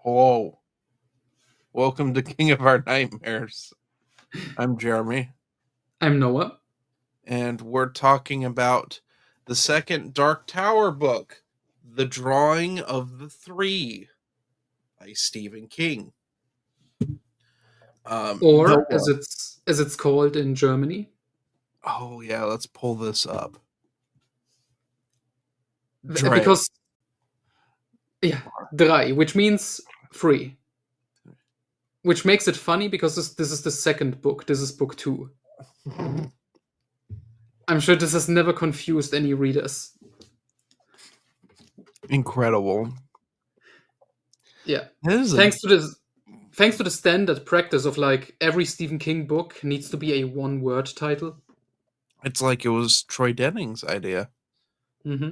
Hello. Welcome to King of Our Nightmares. I'm Jeremy, I'm Noah. and we're talking about the second Dark Tower book, The Drawing of the Three by Stephen King. Or as Noah. it's called in Germany. Oh, yeah, let's pull this up. Dre. Because yeah, drei, which means free. Which makes it funny because this is the second book. This is book 2. I'm sure this has never confused any readers. Incredible. Yeah. This is Thanks to the standard practice of like every Stephen King book needs to be a one-word title. it's like it was Troy Denning's idea. hmm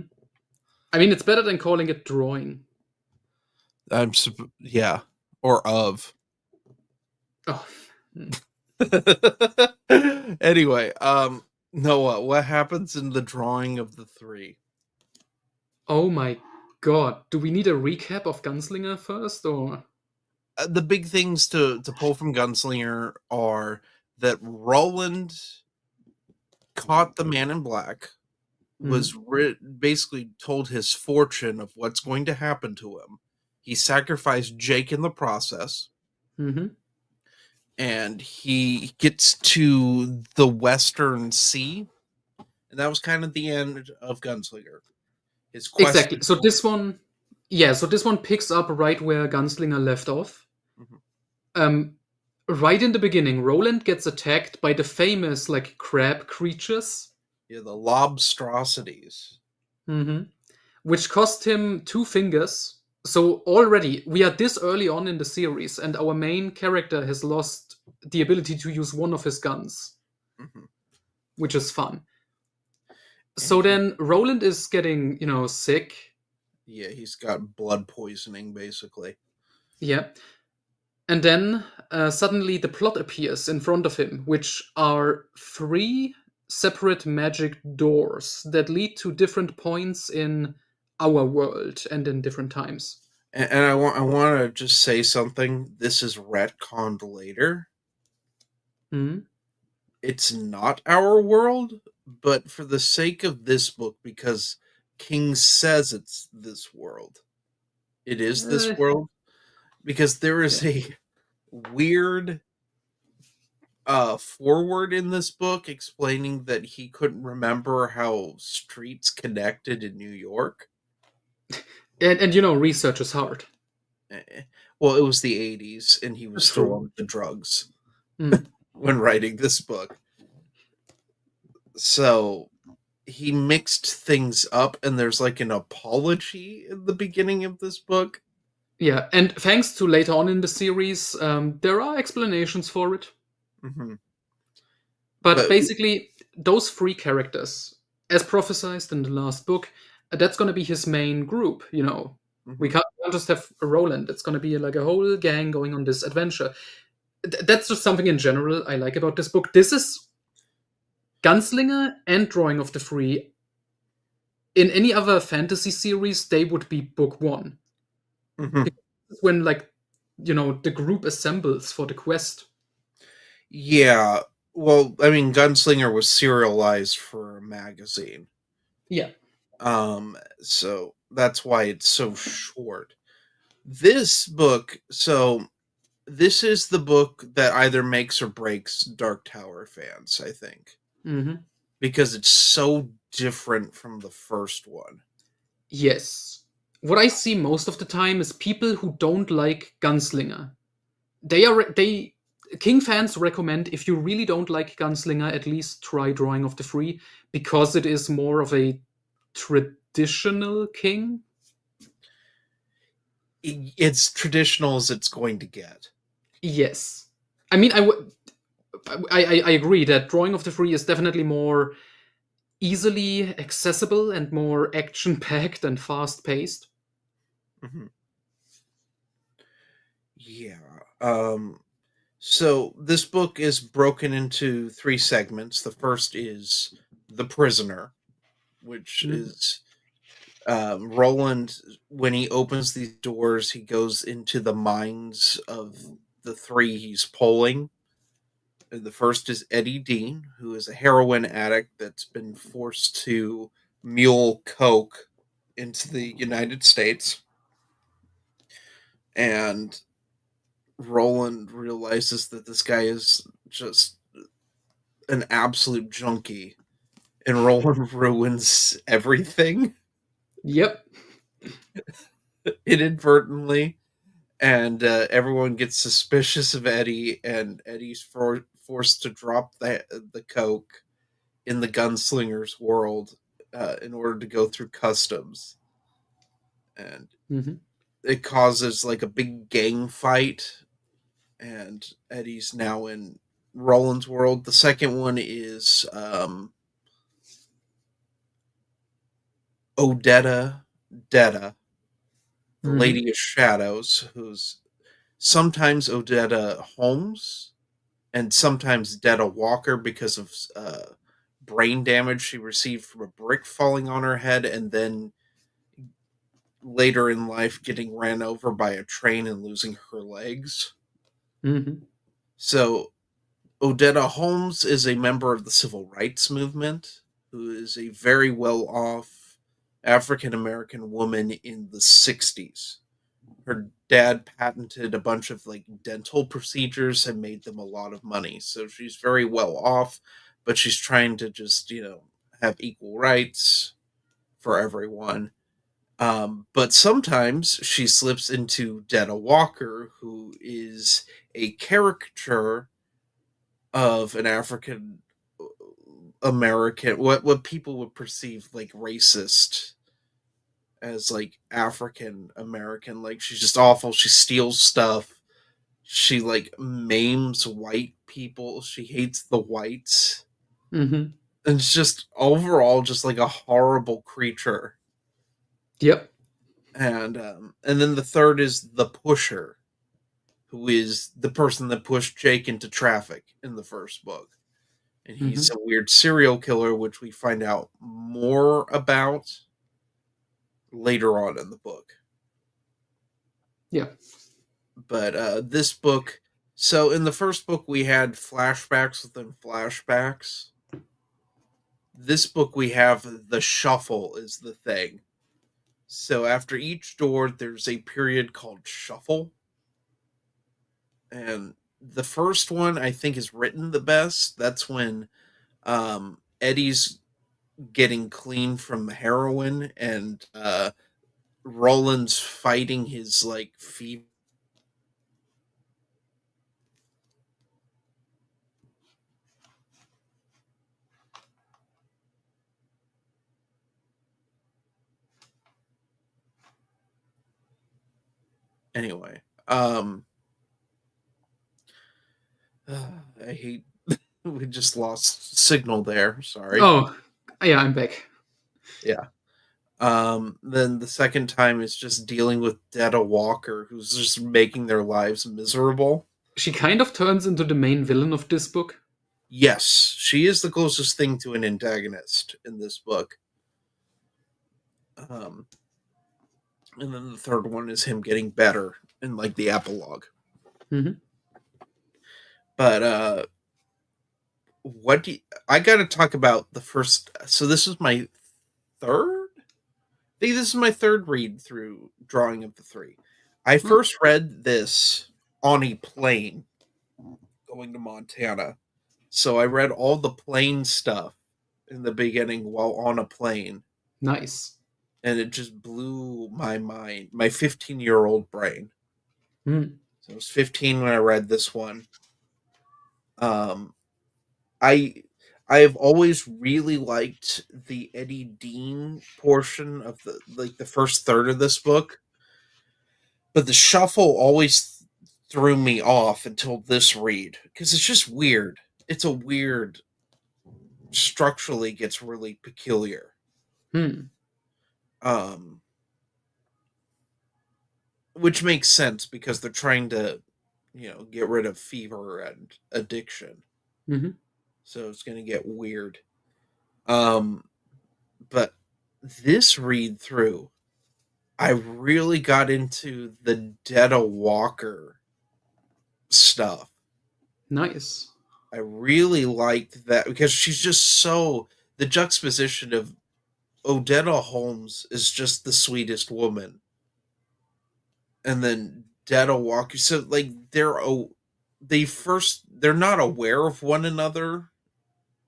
I mean, it's better than calling it drawing. Yeah, or of. Oh, Anyway, Noah, what happens in the drawing of the three? oh my god. Do we need a recap of Gunslinger first, or? The big things to pull from Gunslinger are that Roland caught the Man in Black, was basically told his fortune of what's going to happen to him. He sacrificed Jake in the process, Mm-hmm. and he gets to the Western Sea, and that was kind of the end of Gunslinger. His quest. Exactly. So this one picks up right where Gunslinger left off. Mhm. Um, right in the beginning, Roland gets attacked by the famous like crab creatures, Yeah, the lobstrosities. hmm which cost him 2 fingers. So already we are this early on in the series, and our main character has lost the ability to use one of his guns, Mhm. which is fun. So And then Roland is getting, sick. yeah, he's got blood poisoning basically. Yeah. And then suddenly the plot appears in front of him, which are 3 separate magic doors that lead to different points in our world and in different times. And I want to just say something. This is retconned later. Mhm. It's not our world, but for the sake of this book, because King says it's this world, it is this Uh, world. Because there is yeah. a weird forward in this book explaining that he couldn't remember how streets connected in New York. And research is hard. Eh, Well, it was the 80s and he was still True. on the drugs Mm. when writing this book. So he mixed things up, and there's like an apology in the beginning of this book. Yeah, and thanks to later on in the series, there are explanations for it. Mm-hmm. But But basically, those 3 characters, as prophesized in the last book, that's going to be his main group. We mhm. can't just have a Roland. It's going to be like a whole gang going on this adventure. That's just something in general I like about this book. This is Gunslinger and Drawing of the Free. In any other fantasy series, they would be book 1. Mhm. Because when, like, the group assembles for the quest. Yeah. Well, I mean, Gunslinger was serialized for a magazine. Yeah. So that's why it's so short. This book, so this is the book that either makes or breaks Dark Tower fans, I think, hmm because it's so different from the first one. Yes. What I see most of the time is people who don't like Gunslinger. They King fans recommend, if you really don't like Gunslinger, at least try Drawing of the Free, because it is more of a traditional King. It's traditional as it's going to get. Yes. I mean, I agree that Drawing of the Free is definitely more easily accessible and more action packed and fast paced. Mhm. Yeah. So this book is broken into 3 segments. The first is The Prisoner, which Mhm. is Roland, when he opens these doors, he goes into the minds of the three he's polling. And the first is Eddie Dean, who is a heroin addict that's been forced to mule coke into the United States. And Roland realizes that this guy is just an absolute junkie, and Roland ruins everything Yep. inadvertently, and everyone gets suspicious of Eddie, and Eddie's forced to drop the coke in the gunslinger's world in order to go through customs, and Hmm. it causes like a big gang fight, and Eddie's now in Roland's world. The second one is Odetta Detta, the Hmm. Lady of Shadows, who's sometimes Odetta Holmes and sometimes Detta Walker because of brain damage she received from a brick falling on her head, and then later in life getting ran over by a train and losing her legs. Hmm. So Odetta Holmes is a member of the civil rights movement who is a very well off African American woman in the 60s. Her dad patented a bunch of like dental procedures and made them a lot of money. So she's very well off, but she's trying to just, have equal rights for everyone. But sometimes she slips into Detta Walker, who is a caricature of an African American, what people would perceive like racist as like African American. Like she's just awful. She steals stuff. She like maims white people. She hates the whites. Hmm. And it's just overall just like a horrible creature. Yep. And then the third is the pusher, who is the person that pushed Jake into traffic in the first book. And he's Hmm. a weird serial killer, which we find out more about later on in the book. Yeah. But this book, so in the first book, we had flashbacks within flashbacks. This book, we have the shuffle, is the thing. So after each door, there's a period called shuffle. And the first one, I think, is written the best. That's when Eddie's getting clean from heroin, and Roland's fighting his like fever. Anyway, I hate we just lost signal there. Sorry. Oh, yeah, I'm back. Yeah. Then the second time is just dealing with Detta Walker, who's just making their lives miserable. She kind of turns into the main villain of this book. Yes, she is the closest thing to an antagonist in this book. Um, and then the third one is him getting better in like the epilogue. Hmm. But what do you, I got to talk about the first? So this is my third. I think this is my third read through Drawing of the Three. I Oh, first read this on a plane going to Montana. So I read all the plane stuff in the beginning while on a plane, nice. and it just blew my mind, my 15-year-old brain. Hmm. So I was 15 when I read this one. Um, I I have always really liked the Eddie Dean portion of the first third of this book, but the shuffle always threw me off until this read because it's just weird. It's a weird structurally gets really peculiar. Hmm. Um, which makes sense because they're trying to, get rid of fever and addiction. Hmm. So it's going to get weird. Um, but this read through, I really got into the Detta Walker stuff. Nice. I really liked that because she's just so the juxtaposition of Odetta Holmes is just the sweetest woman, and then Detta Walker. So like they're not aware of one another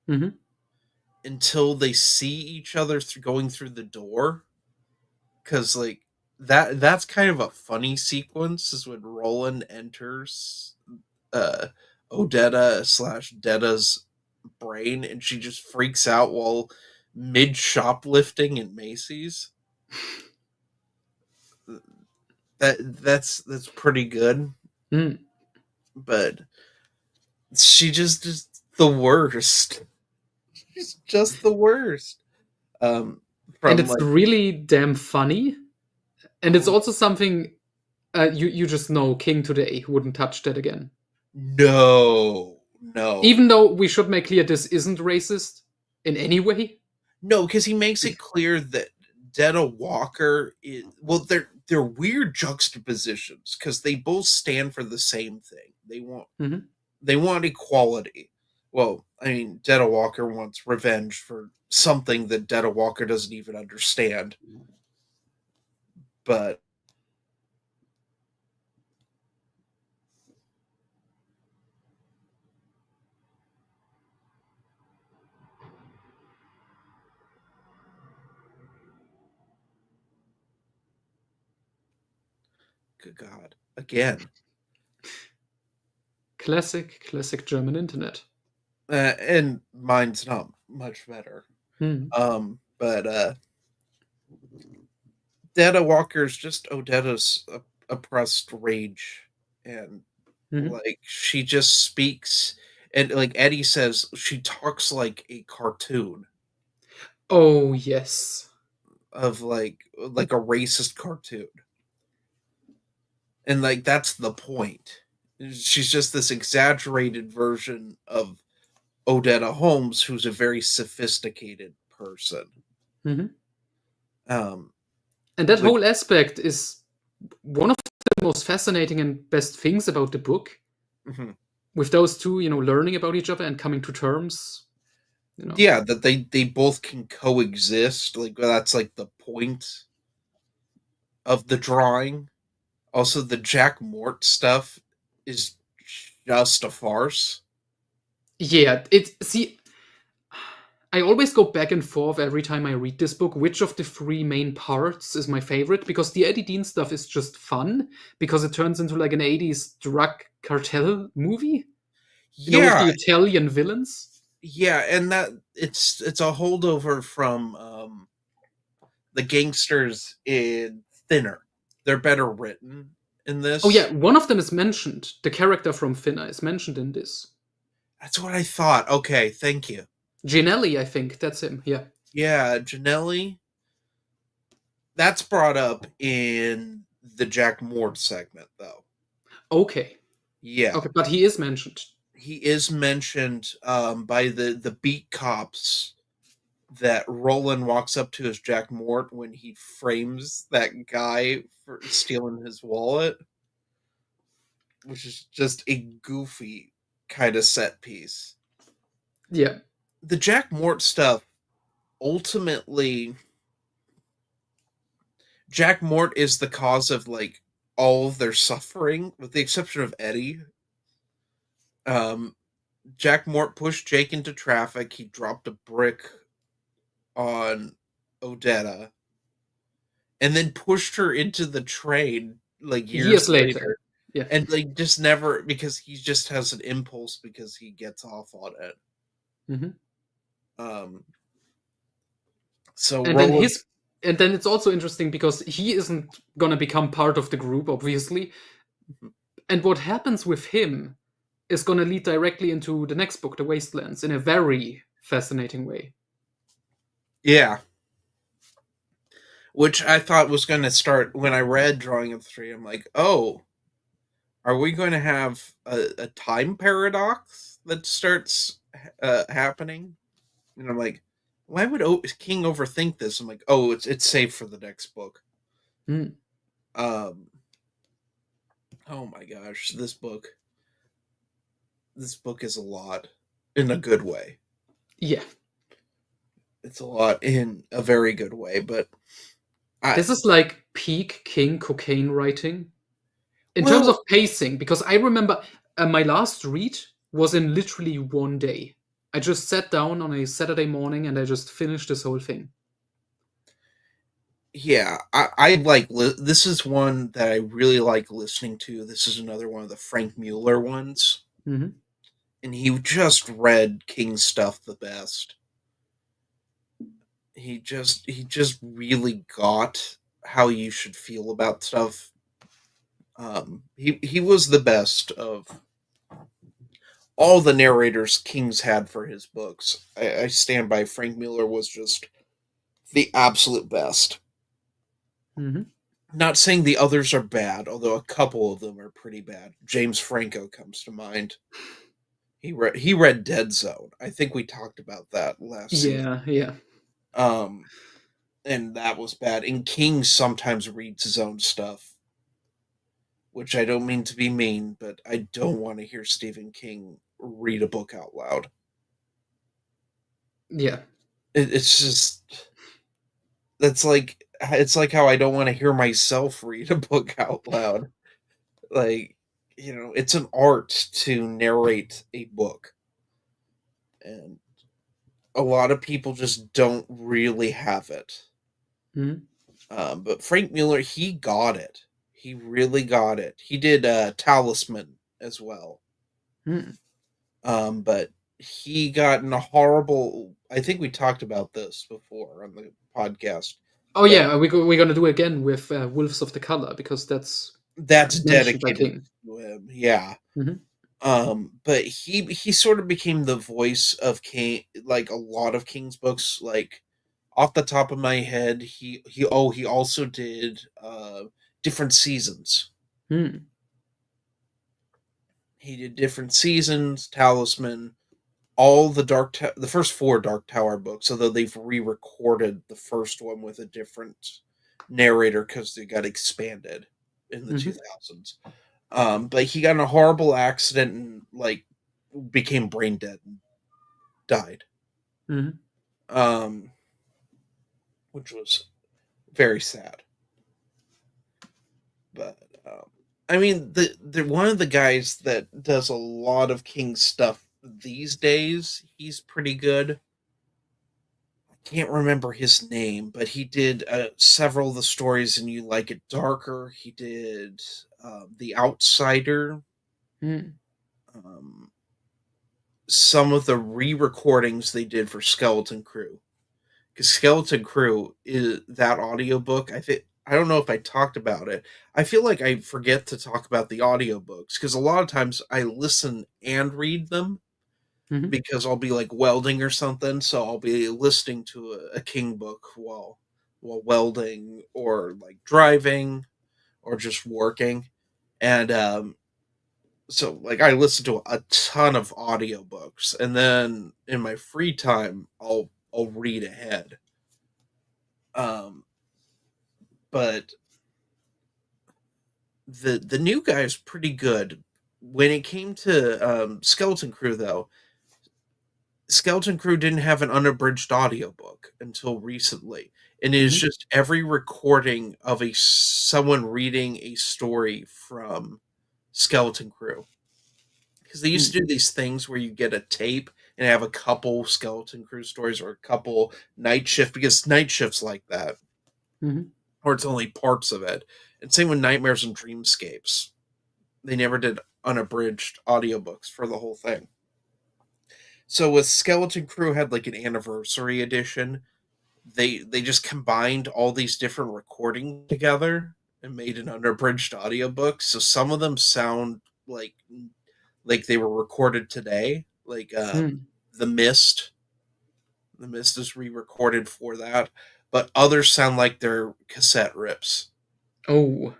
Hmm. until they see each other going through the door. Because like that's kind of a funny sequence is when Roland enters uh Odetta slash Detta's brain and she just freaks out while mid shoplifting in Macy's. That's pretty good, Mm. but she just the worst. She's just the worst. Um, And from it's like really damn funny. And it's oh also something you just know King today wouldn't touch that again. no, no, Even though we should make clear this isn't racist in any way. no, because he makes it clear that Detta Walker is well, they're weird juxtapositions because they both stand for the same thing. Mhm. They want equality. Well, I mean, Detta Walker wants revenge for something that Detta Walker doesn't even understand. But good God, again, Classic German internet. and mine's not much better. Mhm. But Detta Walker's just Odetta's oppressed rage, and Mhm. like she just speaks, and like Eddie says, she talks like a cartoon Oh, yes. of like a racist cartoon, and like that's the point. She's just this exaggerated version of Odetta Holmes, who's a very sophisticated person. Mhm. Um, And that which whole aspect is one of the most fascinating and best things about the book. mhm. With those two, learning about each other and coming to terms, you know. Yeah, that they both can coexist. Like that's like the point of the drawing. Also, the Jack Mort stuff is just a farce. Yeah, see, I always go back and forth every time I read this book. Which of the three main parts is my favorite? Because the Eddie Dean stuff is just fun because it turns into like an 80s drug cartel movie, with Yeah, the Italian villains. yeah, and that it's a holdover from the gangsters in Thinner. They're better written in Oh, yeah, this. one of them is mentioned. The character from Finna is mentioned in this. That's what I thought. Okay, thank you. Ginelli, I think, that's him. Yeah. Yeah, Janelli. That's brought up in the Jack Mort segment, though. Okay. Yeah, Okay, but he is mentioned. he is mentioned by the beat cops that Roland walks up to as Jack Mort when he frames that guy for stealing his wallet, which is just a goofy kind of set piece. Yeah. The Jack Mort stuff ultimately, Jack Mort is the cause of like all of their suffering, with the exception of Eddie. Um, Jack Mort pushed Jake into traffic. He dropped a brick on Odetta and then pushed her into the train like years Years later. later. Yeah. And like just never because he just has an impulse because he gets off on it. Hmm. Um so And then Roland his and then it's also interesting because he isn't gonna become part of the group, obviously. And what happens with him is gonna lead directly into the next book, The Wastelands, in a very fascinating way. yeah, which I thought was going to start when I read Drawing of Three. I'm like, oh, are we going to have a time paradox that starts happening? And I'm like, why would King overthink this? I'm like, oh, it's safe for the next book. Mm. Um, oh my gosh, this book is a lot in a good way. Yeah, It's a lot in a very good way, but I this is like peak King cocaine writing in terms of well, pacing, because I remember my last read was in literally one day. I just sat down on a Saturday morning and I just finished this whole thing. yeah, I like this is one that I really like listening to. This is another one of the Frank Mueller ones, Hmm. and he just read King's stuff the best. He just really got how you should feel about stuff. He was the best of all the narrators King's had for his books. I stand by Frank Mueller was just the absolute best. Hmm. Not saying the others are bad, although a couple of them are pretty bad. James Franco comes to mind. He read Dead Zone. I think we talked about that last season. Yeah, yeah, Um, and that was bad. And King sometimes reads his own stuff, which I don't mean to be mean, but I don't want to hear Stephen King read a book out loud. yeah. It's just it's like how I don't want to hear myself read a book out loud. Like, it's an art to narrate a book, and a lot of people just don't really have it. Hmm. But Frank Mueller, he got it. He really got it. He did Talisman as well. Hmm. But he got in a horrible. I think we talked about this before on the podcast. Oh But yeah, we're gonna do it again with Wolves of the Color because that's that's mentioned by dedicated King. to him. Yeah. Hmm. But he sort of became the voice of King, like a lot of King's books. Like off the top of my head, he also did different seasons. Hmm. He did different seasons, Talisman, all the first four Dark Tower books. Although they've re-recorded the first one with a different narrator because they got expanded in the Hmm. 2000s. But he got in a horrible accident and like became brain dead and died. Hmm. Um, which was very sad. But I mean, the one of the guys that does a lot of King stuff these days, he's pretty good. Can't remember his name, but he did several of the stories, and you like it darker. He did The Outsider. Hmm. Um, some of the re-recordings they did for Skeleton Crew, because Skeleton Crew is that audiobook. I don't know if I talked about it. I feel like I forget to talk about the audiobooks because a lot of times I listen and read them Hmm. because I'll be like welding or something, so I'll be listening to a King book while welding or like driving or just working. And so like I listen to a ton of audiobooks, and then in my free time I'll read ahead. Um but the new guy is pretty good. When it came to Skeleton Crew, though, Skeleton Crew didn't have an unabridged audiobook until recently, and it is Hmm. just every recording of a someone reading a story from Skeleton Crew. Because they used Hmm. to do these things where you get a tape and have a couple Skeleton Crew stories or a couple Night Shift, because Night Shift's like that, Hmm. or it's only parts of it. And same with Nightmares and Dreamscapes. They never did unabridged audiobooks for the whole thing. So with Skeleton Crew had like an anniversary edition, they just combined all these different recordings together and made an unabridged audiobook. So some of them sound like they were recorded today. Like Hmm. The Mist. The Mist is re-recorded for that. But others sound like they're cassette rips. Oh.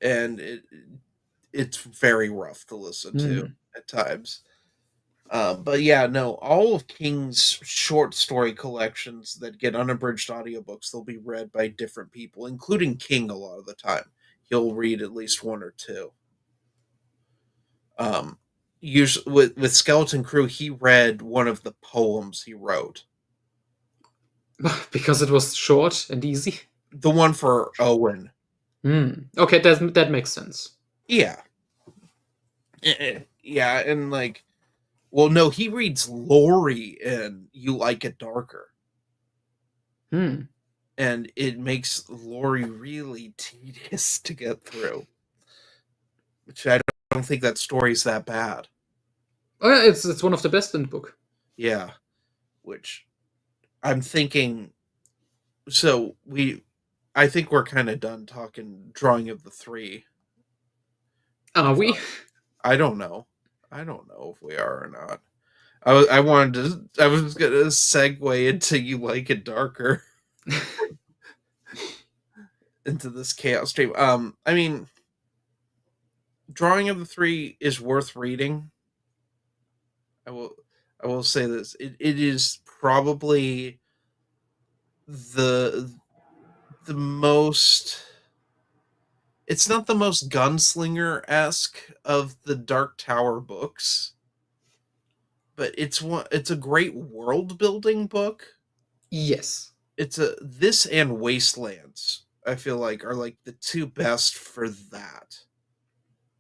And it's very rough to listen to Hmm. at times. But yeah, no, all of King's short story collections that get unabridged audiobooks, they'll be read by different people, including King a lot of the time. He'll read at least one or two. Usually with Skeleton Crew, he read one of the poems he wrote. Because it was short and easy. The one for Owen. Okay, that makes sense. Yeah. Yeah, and like, well, no, he reads Lori and You Like It Darker. And it makes Lori really tedious to get through. Which I don't think that story's that bad. Oh yeah, it's one of the best in the book. Yeah. Which I'm thinking, so I think we're kind of done talking Drawing of the Three. Are we? I don't know. I don't know if we are or not. I was gonna segue into You Like It Darker. Into this chaos stream. I mean, Drawing of the Three is worth reading. I will say this. It is probably the most, it's not the most gunslinger-esque of the Dark Tower books, but it's a great world building book. Yes. This and Wastelands, I feel like, are like the two best for that.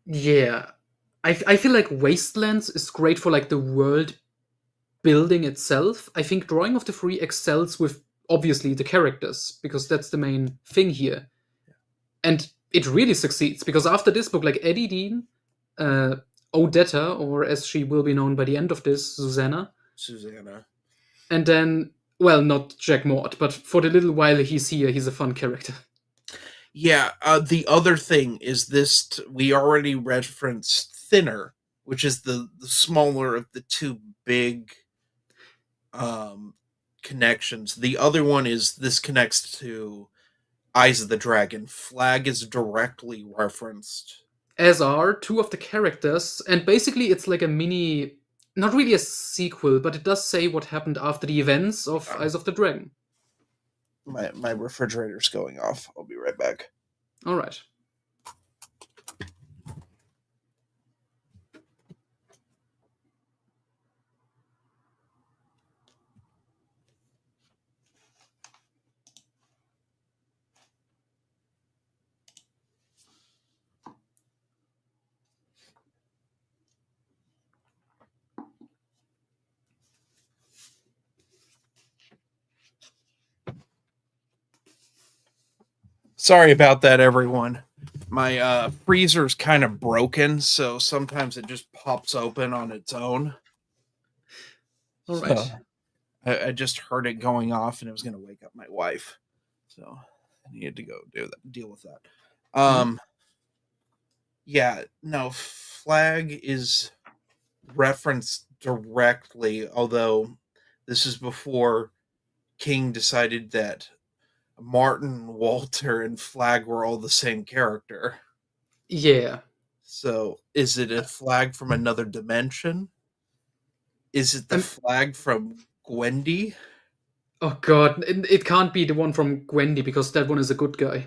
Yeah. I feel like Wastelands is great for like the world building itself. I think Drawing of the Three excels with obviously the characters, because that's the main thing here. And it really succeeds, because after this book, like Eddie Dean, Odetta, or as she will be known by the end of this, Susanna. And then, well, not Jack Mort, but for the little while he's here, he's a fun character. Yeah, the other thing is this, we already referenced Thinner, which is the smaller of the two big connections. The other one is, this connects to Eyes of the Dragon. Flag is directly referenced. As are two of the characters, and basically it's like a mini, not really a sequel, but it does say what happened after the events of Eyes of the Dragon. My refrigerator's going off. I'll be right back. All right. Sorry about that, everyone. My freezer's kind of broken, so sometimes it just pops open on its own. All right. So I just heard it going off, and it was going to wake up my wife, so I needed to go deal with that. Yeah, no, Flag is referenced directly, although this is before King decided that Martin, Walter, and Flag were all the same character. Yeah. So, is it a Flag from another dimension? Is it the Flag from Gwendy? Oh god, it can't be the one from Gwendy, because that one is a good guy.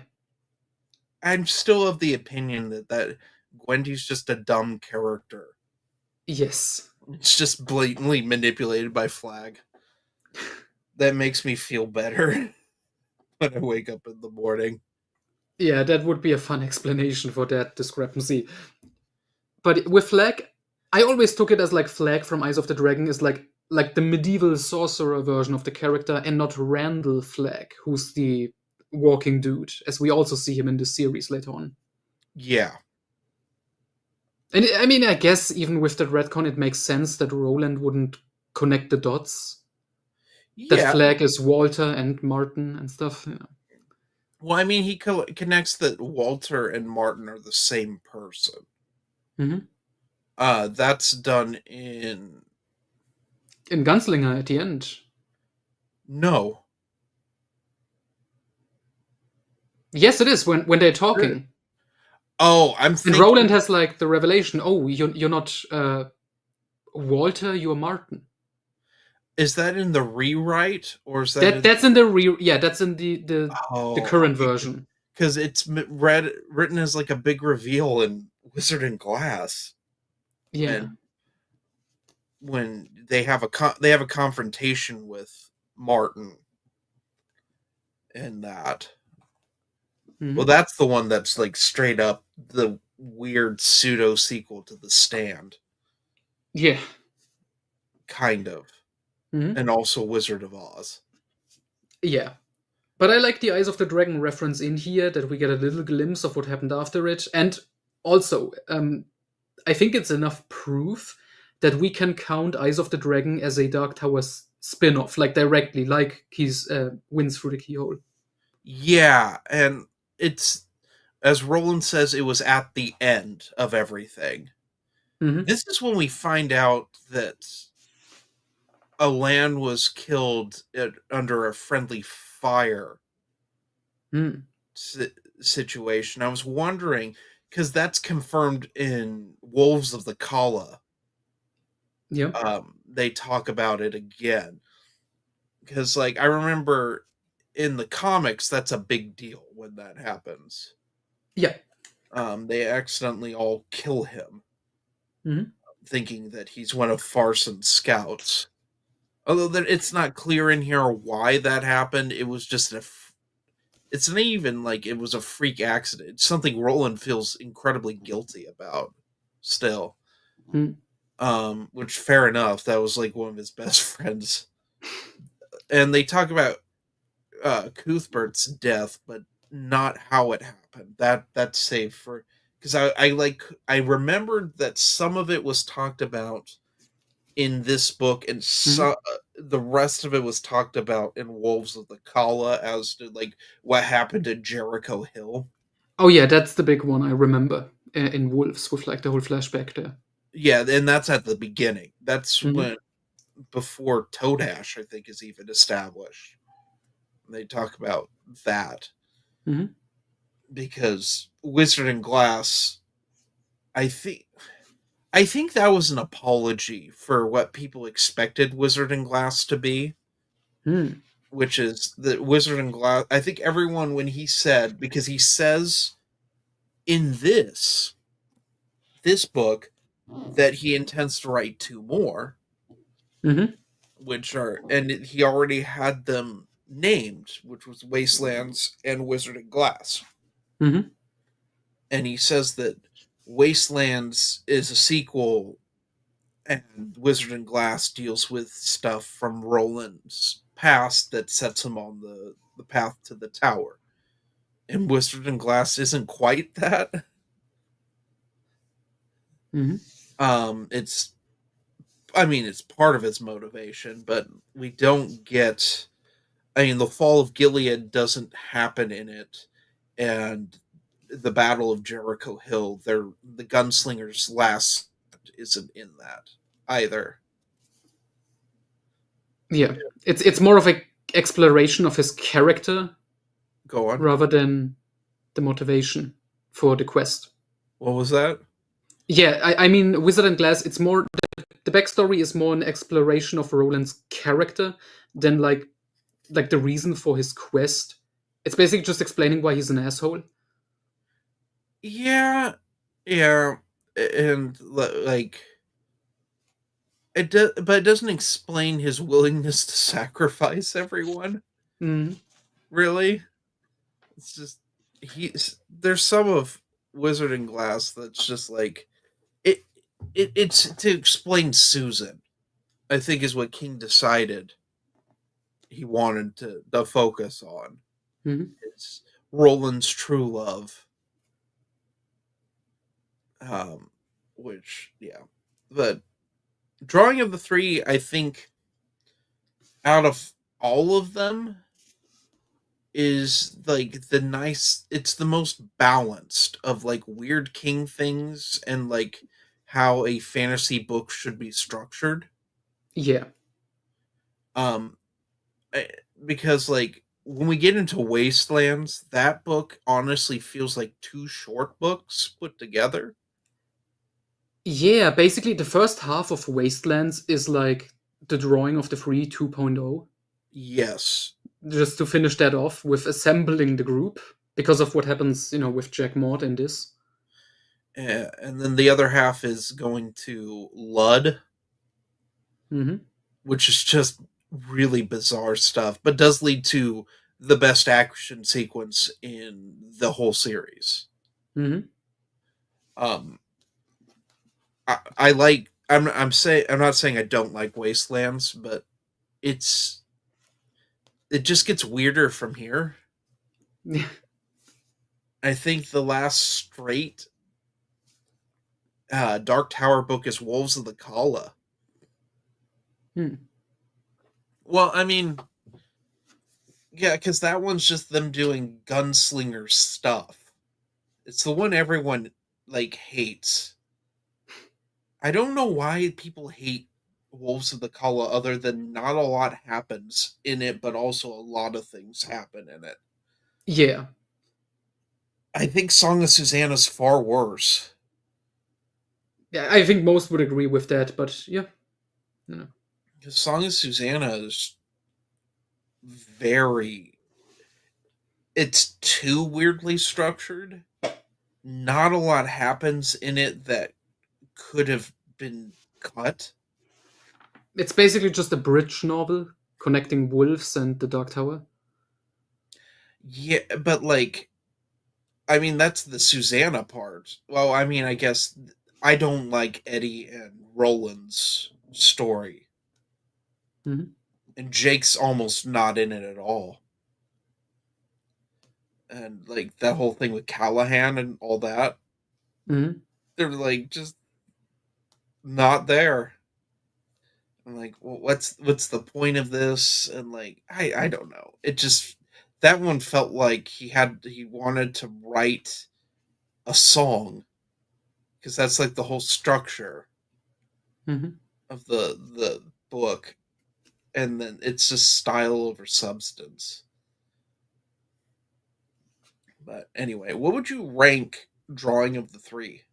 I'm still of the opinion that Gwendy's just a dumb character. Yes. It's just blatantly manipulated by Flag. That makes me feel better when I wake up in the morning. Yeah, that would be a fun explanation for that discrepancy. But with Flag, I always took it as like Flag from Eyes of the Dragon is like the medieval sorcerer version of the character, and not Randall Flag, who's the walking dude, as we also see him in the series later on. Yeah. And I mean, I guess even with that retcon, it makes sense that Roland wouldn't connect the dots. Yeah. That Flag is Walter and Martin and stuff. Yeah. Well, I mean, he connects that Walter and Martin are the same person. Mm-hmm. That's done in Gunslinger at the end. No. Yes, it is when they're talking. Oh, I'm thinking... And Roland has like the revelation. Oh, you're not Walter, you're Martin. Is that in the rewrite, or is that in? That's in that's in the Oh, current version. because it's written as like a big reveal in Wizard and Glass Yeah. when they have a confrontation with Martin and that. Well, Mhm. that's the one that's like straight up the weird pseudo sequel to The Stand, Yeah. kind of, Mhm. and also Wizard of Oz. Yeah. But I like the Eyes of the Dragon reference in here, that we get a little glimpse of what happened after it. And also, I think it's enough proof that we can count Eyes of the Dragon as a Dark Towers spin off, like directly, like he's wins through the keyhole. Yeah, and it's, as Roland says, it was at the end of everything. Hmm. This is when we find out that Alan was killed under a friendly fire Mm. situation. I was wondering, because that's confirmed in Wolves of the Kala. Yeah. They talk about it again. Because, like, I remember in the comics, that's a big deal when that happens. Yeah. They accidentally all kill him, Hmm. thinking that he's one of Farson's scouts. Although it's not clear in here why that happened. It was just it's not even like it was a freak accident. It's something Roland feels incredibly guilty about still. Mm. Which fair enough. That was like one of his best friends. And they talk about Cuthbert's death, but not how it happened. That's safe for, because I remembered that some of it was talked about in this book, and Hmm. the rest of it was talked about in Wolves of the Kala as to like what happened at Jericho Hill. Oh yeah, that's the big one I remember in Wolves, with like the whole flashback there. Yeah, and that's at the beginning. That's Hmm. when, before Toadash, I think, is even established. They talk about that Hmm. because Wizard and Glass, I think I think that was an apology for what people expected Wizard and Glass to be, Mm. which is that Wizard and Glass. I think everyone, when he said, because he says in this book that he intends to write two more, Hmm. which are, and he already had them named, which was Wastelands and Wizard and Glass. Hmm. And he says that Wastelands is a sequel and Wizard and Glass deals with stuff from Roland's past that sets him on the path to the tower. And Wizard and Glass isn't quite that. Hmm. It's, I mean, it's part of its motivation, but we don't get, I mean, the fall of Gilead doesn't happen in it, and the Battle of Jericho Hill, the gunslinger's last isn't in that either. Yeah, it's more of a exploration of his character Go on. rather than the motivation for the quest. What was that? Yeah, I mean, Wizard and Glass, it's more, the backstory is more an exploration of Roland's character than like the reason for his quest. It's basically just explaining why he's an asshole. Yeah, yeah, and like it does, but it doesn't explain his willingness to sacrifice everyone. Mm. Really, it's just there's some of Wizard and Glass that's just like it. It's to explain Susan. I think is what King decided he wanted to focus on. Hmm. It's Roland's true love, um, which yeah, but drawing of the three, I think out of all of them is like the nice, it's the most balanced of like weird king things and like how a fantasy book should be structured. Yeah. Um I- because like when we get into Wastelands, that book honestly feels like two short books put together. Yeah, basically the first half of Wastelands is like the drawing of the Free 2.0. Yes. Just to finish that off with assembling the group because of what happens, with Jack Mort in this. And then the other half is going to Lud, Hmm. which is just really bizarre stuff, but does lead to the best action sequence in the whole series. Hmm. Um, I like. I'm not saying I don't like Wastelands, but it's it just gets weirder from here. I think the last straight Dark Tower book is Wolves of the Kala. Hmm. Well, I mean, yeah, because that one's just them doing gunslinger stuff. It's the one everyone like hates. I don't know why people hate Wolves of the Kala other than not a lot happens in it, but also a lot of things happen in it. Yeah, I think Song of Susanna's far worse. yeah, I think most would agree with that, but yeah, you know. Because Song of Susanna is very. It's too weirdly structured. Not a lot happens in it that could have been cut. It's basically just a bridge novel connecting wolves and the Dark Tower. Yeah, but like, I mean, that's the Susanna part. Well, I mean, I guess I don't like Eddie and Roland's story, Hmm. and Jake's almost not in it at all. And like that whole thing with Callahan and all that, Hmm. they're like just not there. I'm like, well, what's the point of this? And like, I don't know. It just that one felt like he wanted to write a song because that's like the whole structure Hmm. of the book, and then it's just style over substance. But anyway, what would you rank Drawing of the Three?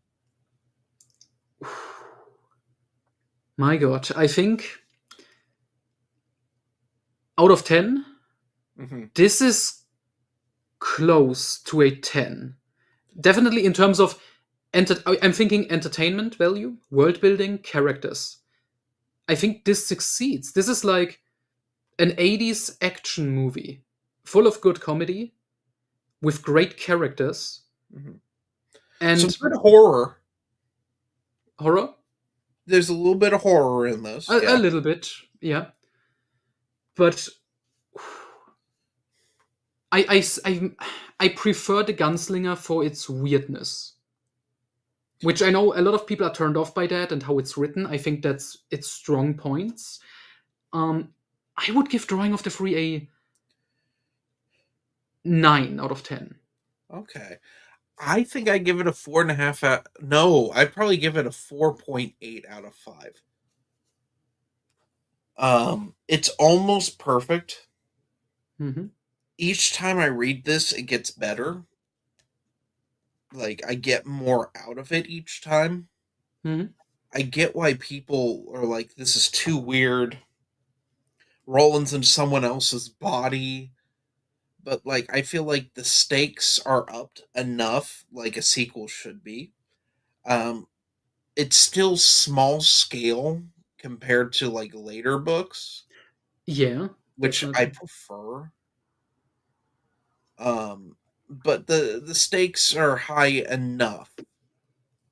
My God, I think out of 10, Mm-hmm. this is close to a 10. Definitely in terms of I'm thinking entertainment value, world building, characters. I think this succeeds. This is like an 80s action movie full of good comedy with great characters Mm-hmm. Some and good horror. horror. There's a little bit of horror in this, A yeah. little bit, yeah. But I prefer the Gunslinger for its weirdness, which I know a lot of people are turned off by that and how it's written. I think that's its strong points. Um, I would give Drawing of the Free a 9 out of 10. Okay. I think I give it a 4.5 out. No, I'd probably give it a 4.8 out of 5. It's almost perfect. Hmm. Each time I read this, it gets better. Like I get more out of it each time. Hmm. I get why people are like, this is too weird. Roland's in someone else's body. But like I feel like the stakes are upped enough, like a sequel should be. Um, it's still small scale compared to like later books, Yeah, which I definitely. prefer. But the stakes are high enough.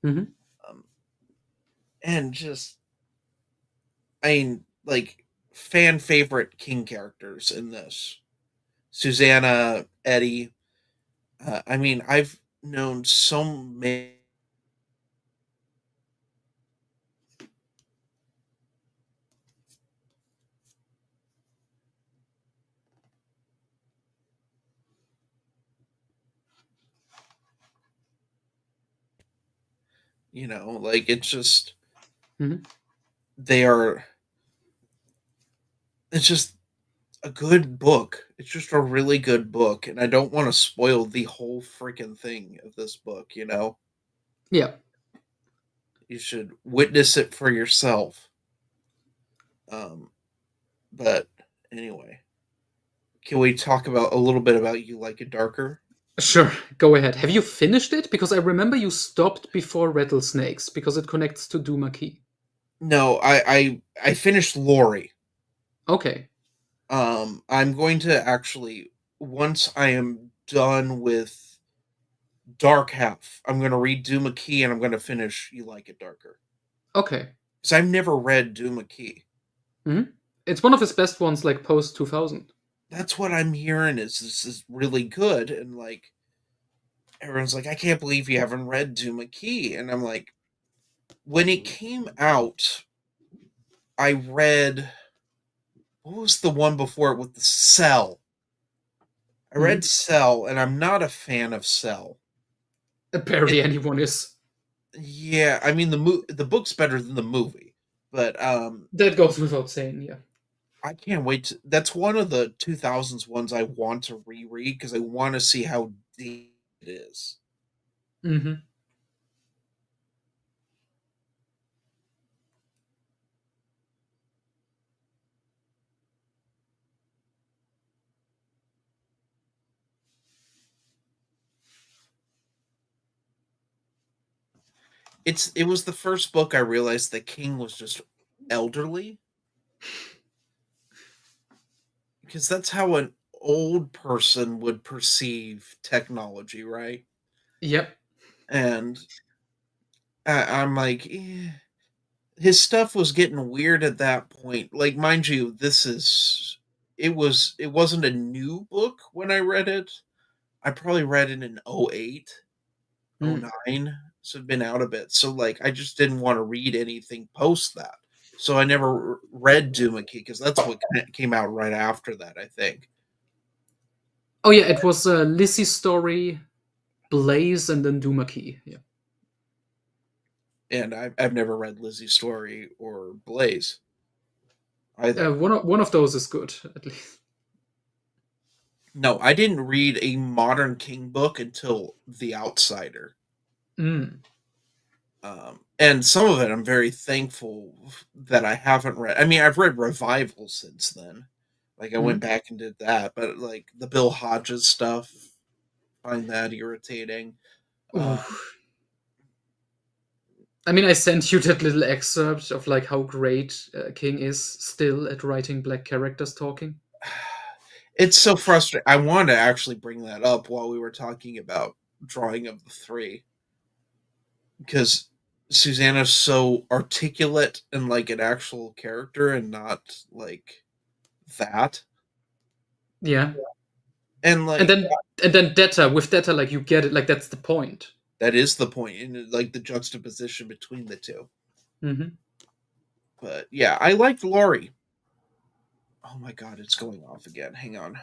Hmm. Um, and just I mean, like fan favorite King characters in this: Susanna, Eddie. I mean, I've known so many. Like it's just Hmm. they are. It's just a good book. It's just a really good book, and I don't want to spoil the whole freaking thing of this book. Yeah. You should witness it for yourself. But anyway, can we talk about a little bit about You Like It Darker? Sure, go ahead. Have you finished it? Because I remember you stopped before Rattlesnakes because it connects to Duma Key. No, I finished Lori. Okay. I'm going to actually, once I am done with Dark Half, I'm going to read Duma Key and I'm going to finish You Like It Darker. Okay. Because I've never read Duma Key. Mhm. It's one of his best ones, like post 2000. That's what I'm hearing is this is really good. And like, everyone's like, I can't believe you haven't read Duma Key. And I'm like, when it came out, I read, what was the one before it with the Cell? I read Mhm. Cell, and I'm not a fan of Cell. Barely anyone is. Yeah, I mean the book's better than the movie, but That goes without saying, yeah. I can't wait to. That's one of the 2000s ones I want to reread because I want to see how deep it is. Hmm. It was the first book I realized that King was just elderly because that's how an old person would perceive technology, right? Yep. And I'm like, his stuff was getting weird at that point. Like, mind you, it wasn't a new book when I read it. I probably read it in '08, Mm. '09, so it'd been out a bit. So like I just didn't want to read anything post that. So I never read Doomickey because that's what came out right after that, I think. Oh yeah, it was Lizzie's story, Blaze, and then Duma Key. Yeah. And I've never read Lizzie's Story or Blaze either. One of those is good, at least. No, I didn't read a modern King book until The Outsider. Mm. And some of it I'm very thankful that I haven't read. I mean, I've read Revival since then. Like I went Mm. back and did that, but like the Bill Hodges stuff, find that irritating. Ooh. Uh, I mean, I sent you that little excerpt of like how great King is still at writing black characters talking. it's so frustrating. I wanted to actually bring that up while we were talking about Drawing of the Three because Susanna's so articulate and like an actual character and not like that. Yeah. And And like then Data, with Data, like you get it, like that's the point. that is the point in like the juxtaposition between the two. Hmm. But yeah, I liked Laurie. Oh my god, it's going off again. Hang on.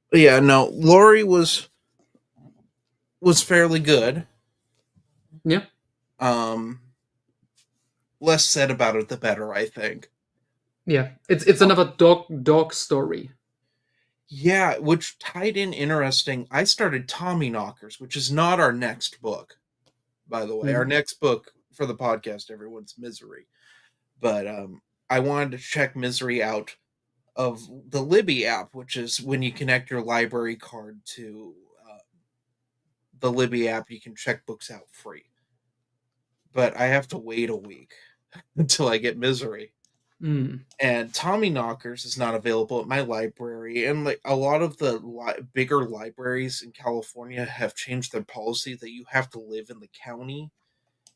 But yeah, no, Laurie was fairly good. Yeah. Um Less said about it the better, I think. Yeah. It's another dog story. Yeah, which tied in interesting. I started Tommy Knockers, which is not our next book, by the way. Our Mm. next book for the podcast, everyone's Misery. But I wanted to check Misery out of the Libby app, which is when you connect your library card to the Libby app, you can check books out free. But I have to wait a week until I get Misery. Mm. And Tommy Knockers is not available at my library, and like a lot of the bigger libraries in California have changed their policy that you have to live in the county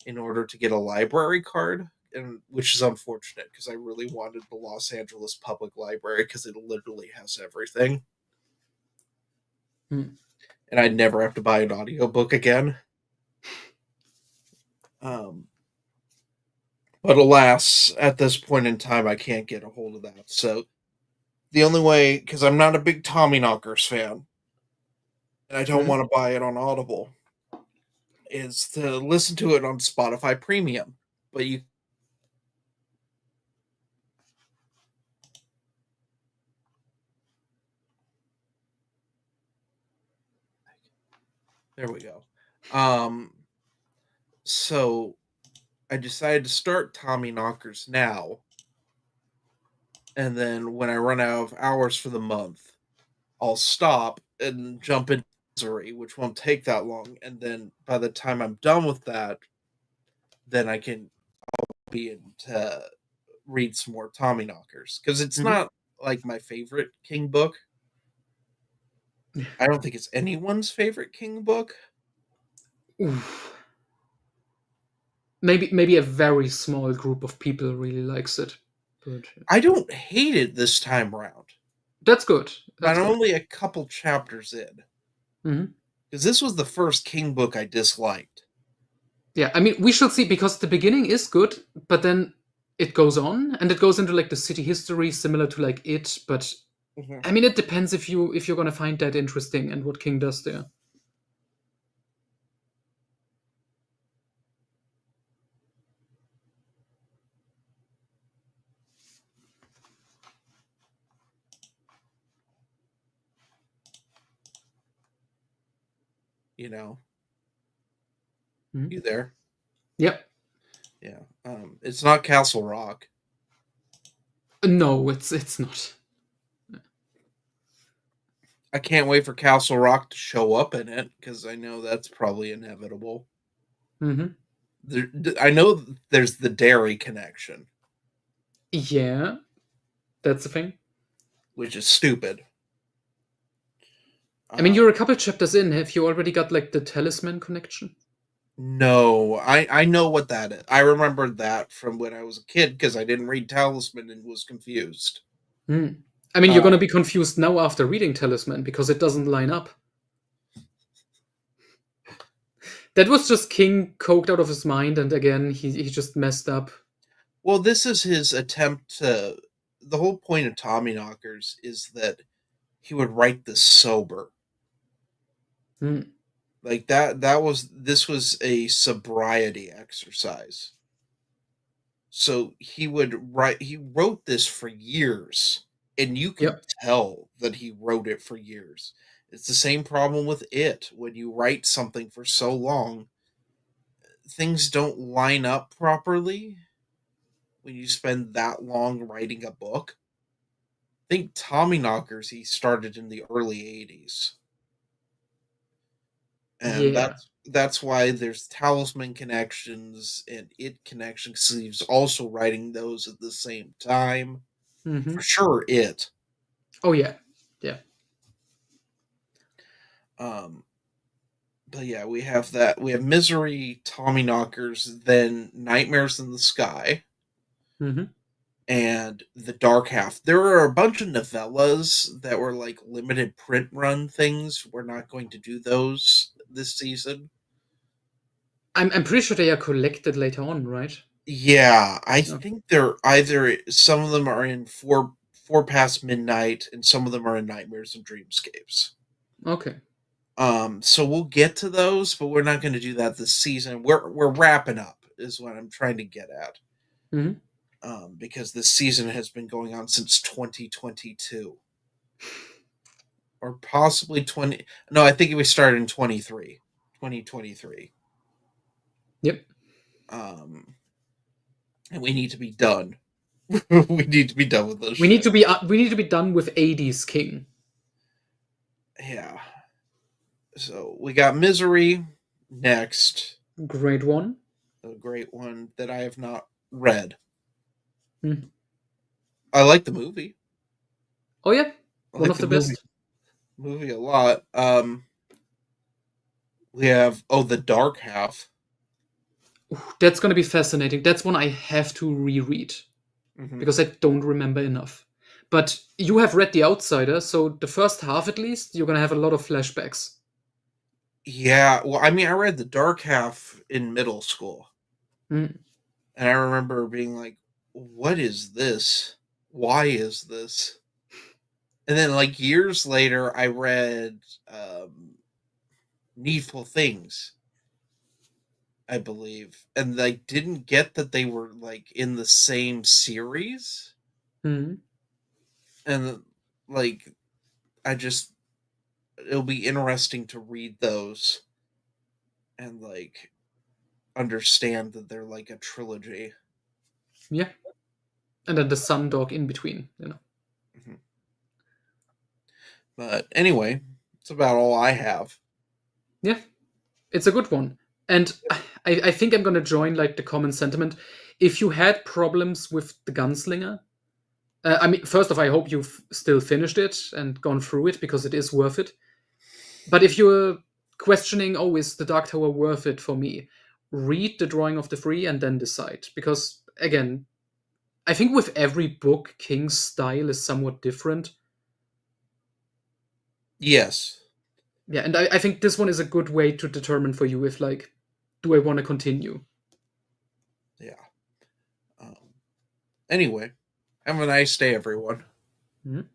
in order to get a library card, and which is unfortunate because I really wanted the Los Angeles Public Library because it literally has everything. Mm. and I'd never have to buy an audiobook again. But alas, at this point in time, I can't get a hold of that. So the only way, because I'm not a big Tommyknockers fan, and I don't Mhm. want to buy it on Audible, is to listen to it on Spotify Premium. But you, there we go. So I decided to start Tommyknockers now, and then when I run out of hours for the month, I'll stop and jump into Misery, which won't take that long. And then by the time I'm done with that, then I can be in to read some more Tommyknockers, because it's Mhm. not like my favorite King book. I don't think it's anyone's favorite King book. Oof. Maybe a very small group of people really likes it, but I don't hate it this time around, that's good. but That's I'm good. only a couple chapters in, Mhm. because this was the first King book I disliked. Yeah, I mean, we should see because the beginning is good, but then it goes on and it goes into like the city history, similar to like it. But Mhm. I mean, it depends if you're gonna find that interesting and what King does there. You know, Mhm. you there? Yep. Yeah. It's not Castle Rock. No, it's not. I can't wait for Castle Rock to show up in it, because I know that's probably inevitable. Hmm. I know there's the dairy connection, Yeah, that's the thing. which is stupid. I mean, Uh, you're a couple chapters in. Have you already got like the talisman connection? no, I know what that is. I remembered that from when I was a kid, because I didn't read Talisman and was confused. Hmm. I mean, you're Uh, gonna be confused now after reading Talisman because it doesn't line up. That was just King coked out of his mind, and again, he just messed up. well, this is his attempt to. The whole point of Tommyknockers is that he would write this sober. Hmm. Like that was this was a sobriety exercise. So he wrote this for years, and you can Yep. tell that he wrote it for years. It's the same problem with it. When you write something for so long, things don't line up properly when you spend that long writing a book. I think Tommyknockers he started in the early 80s. And Yeah. that's why there's talisman connections and it connections. He was also writing those at the same time. For Hmm. sure, it. Oh yeah. Yeah. Um, but yeah, we have that. We have Misery, Tommyknockers, then Nightmares in the Sky, Hmm. and The Dark Half. There are a bunch of novellas that were like limited print run things. We're not going to do those this season. I'm pretty sure they are collected later on, right? Yeah, I Okay. think they're either some of them are in four past midnight, and some of them are in Nightmares and Dreamscapes. Okay. So we'll get to those, but we're not going to do that this season. We're wrapping up, is what I'm trying to get at. Hmm. Because this season has been going on since 2022, or possibly 20. No, I think we started in 2023. Yep. And we need to be done. We need to be done with this shit. We need to be done with 80s King. Yeah. So we got Misery next, Great one. a great one that I have not read. Hmm. I like the movie. Oh yeah. I One like of the the best. movie a lot. We have The Dark Half. Ooh, that's gonna be fascinating. That's one I have to reread Hmm. because I don't remember enough. But you have read The Outsider, so the first half at least, you're gonna have a lot of flashbacks. Yeah, well, I mean, I read the Dark Half in middle school, Mm. and I remember being like, "What is this? Why is this?" And then, like years later, I read Needful Things, I believe, and like didn't get that they were like in the same series, Mm. and like I just it'll be interesting to read those and like understand that they're like a trilogy. Yeah, and then the Sun Dog in between. Mhm. But anyway, it's about all I have. Yeah, it's a good one. And I think I'm gonna join like the common sentiment. If you had problems with the Gunslinger, I mean, first off, I hope you've still finished it and gone through it because it is worth it. But if you're questioning, oh, is the Dark Tower worth it for me? Read the Drawing of the Free and then decide. Because again, I think with every book, King's style is somewhat different. Yes. Yeah, and I think this one is a good way to determine for you if like, do I want to continue? Yeah. Um, anyway, have a nice day, everyone. Mhm.